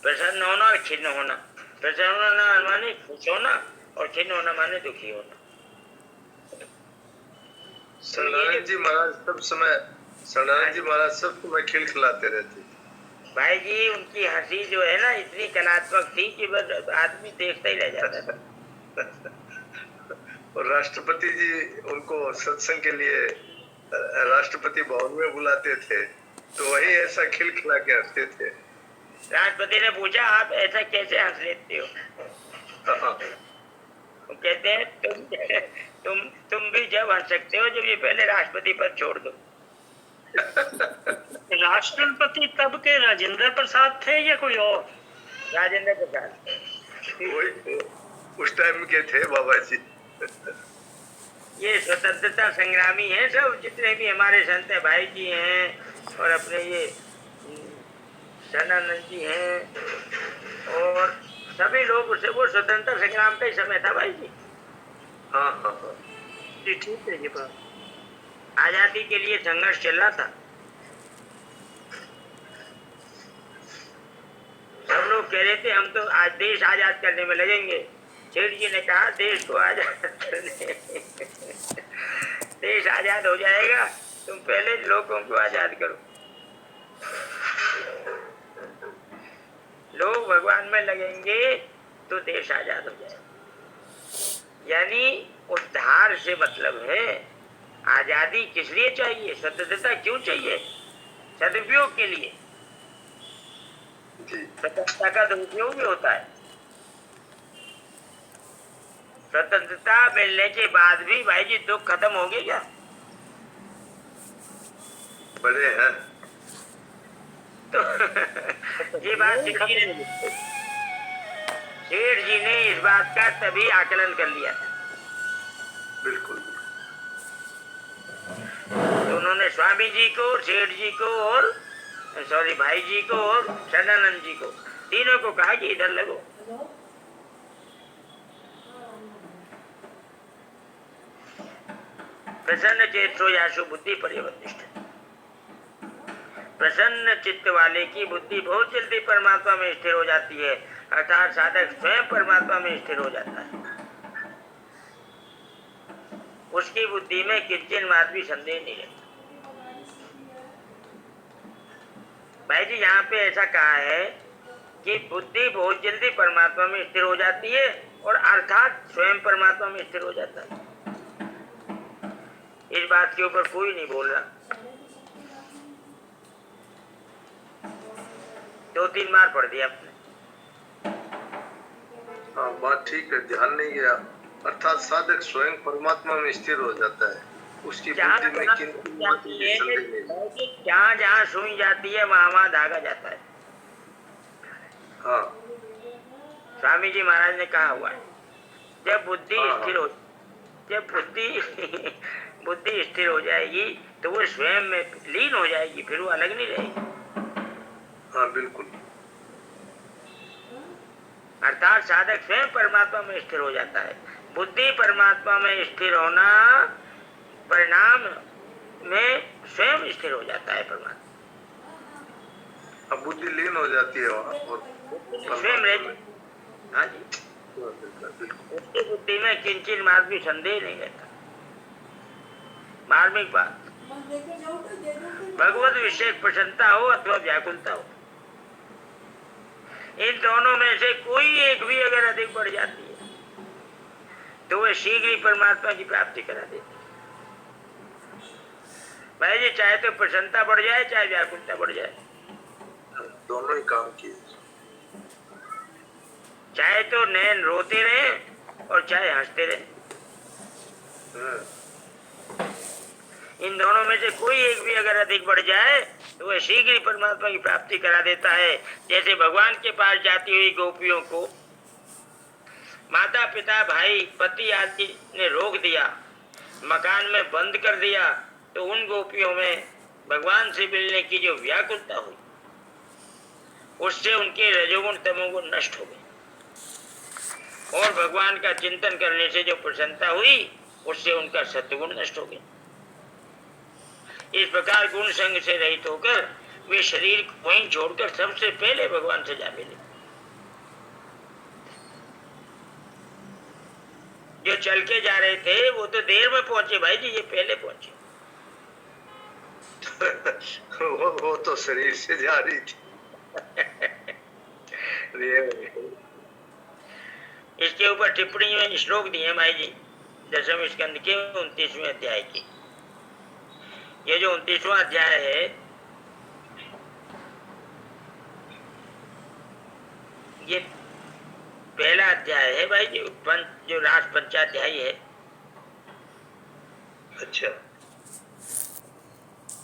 प्रसन्न होना और खिन्न होना। प्रसन्न होना माने खुश होना और खिन्न होना माने दुखी होना। सत्यनारायण जी महाराज सब समय खिलखिलाते रहते थे। भाई जी उनकी हंसी जो है ना इतनी कलात्मक थी कि बस आदमी देखता ही रह जाता था। और राष्ट्रपति जी उनको सत्संग के लिए राष्ट्रपति भवन में बुलाते थे तो वही ऐसा खिलखिला के हंसते थे। राष्ट्रपति ने पूछा आप ऐसा कैसे हंस लेते हो? वो कहते हैं तुम भी जब हंस सकते हो जब ये पहले राष्ट्रपति पद छोड़ दो। राष्ट्रपति तब के राजेंद्र प्रसाद थे या कोई और? राजेंद्र प्रसाद वही उस टाइम के थे बाबा जी। ये स्वतंत्रता संग्रामी हैं सब, जितने भी हमारे संत है, भाई जी हैं और अपने ये सनानंद जी हैं और सभी लोग उससे, वो स्वतंत्रता संग्राम का ही समय था भाई जी। हाँ जी ठीक है ये बात। आजादी के लिए संघर्ष चल रहा था। सब लोग कह रहे थे हम तो आज देश आजाद करने में लगेंगे। सेठ जी ने कहा देश को आजाद करने देश आजाद हो जाएगा, तुम पहले लोगों को आजाद करो। लोग भगवान में लगेंगे तो देश आजाद हो जाएगा। यानी उद्धार से मतलब है आजादी किस लिए चाहिए, स्वतंत्रता क्यों चाहिए? सदुपयोग के लिए। स्वतंत्रता का दुरुपयोग भी होता है। स्वतंत्रता मिलने के बाद भी भाई जी दुख खत्म हो गए क्या? बड़े हैं तो ये बात सेठ जी ने इस बात का तभी आकलन कर लिया था। बिल्कुल। तो उन्होंने स्वामी जी को, सेठ जी को और भाई जी को और सदानंद जी को, तीनों को कहा कि इधर लगो। प्रसन्न चेतो यासु बुद्धि पर्यवतिष्ठ। प्रसन्न चित्त वाले की बुद्धि बहुत जल्दी परमात्मा में स्थिर हो जाती है, अर्थात साधक स्वयं परमात्मा में स्थिर हो जाता है। उसकी बुद्धि में किंचन मात्र भी संदेह नहीं रहता। भाई जी यहाँ पे ऐसा कहा है कि बुद्धि बहुत जल्दी परमात्मा में स्थिर हो जाती है और अर्थात स्वयं परमात्मा में स्थिर हो जाता है। इस बात के ऊपर कोई नहीं बोल रहा। 2-3 बार पढ़ दिया आपने। हाँ बात ठीक है, ध्यान नहीं गया। अर्थात साधक स्वयं परमात्मा में स्थिर हो जाता है, उसकी बुद्धि में जहाँ जहाँ सुई जाती है वहाँ वहाँ धागा जाता है। हाँ स्वामी जी महाराज ने कहा हुआ है जब बुद्धि स्थिर हो, जब बुद्धि स्थिर हो जाएगी तो वो स्वयं में लीन हो जाएगी, फिर वो अलग नहीं रहेगी। हाँ बिल्कुल। अर्थात साधक स्वयं परमात्मा में स्थिर हो जाता है। बुद्धि परमात्मा में स्थिर होना परिणाम में स्वयं स्थिर हो जाता है परमात्मा। अब बुद्धि लीन हो जाती है वहाँ और स्वयं रहती। हाँ जी, उसकी बुद्धि में किंचित मात्र भी संदेह नहीं रहता। मार्मिक बात, भगवत विषय प्रसन्नता हो अथवा व्याकुलता हो, इन दोनों में से कोई एक भी अगर अधिक बढ़ जाती है तो वह शीघ्र ही परमात्मा की प्राप्ति करा देती है। भाई जी चाहे तो प्रसन्नता बढ़ जाए चाहे व्याकुलता बढ़ जाए, दोनों ही काम किए। चाहे तो नैन रोते रहे और चाहे हंसते रहे, इन दोनों में से कोई एक भी अगर अधिक बढ़ जाए तो वह शीघ्र ही परमात्मा की प्राप्ति करा देता है। जैसे भगवान के पास जाती हुई गोपियों को माता पिता भाई पति आदि ने रोक दिया, मकान में बंद कर दिया, तो उन गोपियों में भगवान से मिलने की जो व्याकुलता हुई उससे उनके रजोगुण तमोगुण नष्ट हो गए और भगवान का चिंतन करने से जो प्रसन्नता हुई उससे उनका सत्वगुण नष्ट हो गया। इस प्रकार गुण संग से रहित होकर वे शरीर वहीं छोड़कर सबसे पहले भगवान से जा मिले। जो चल के जा रहे थे वो तो देर में पहुंचे भाई जी, ये पहले पहुंचे। वो तो शरीर से जा रही थी। इसके ऊपर टिप्पणी में श्लोक दिए भाई जी, दशम स्कंद के 29वें अध्याय की। ये जो 29वां अध्याय है, ये पहला अध्याय है भाई जी, जो रास पंचाध्यायी है। अच्छा।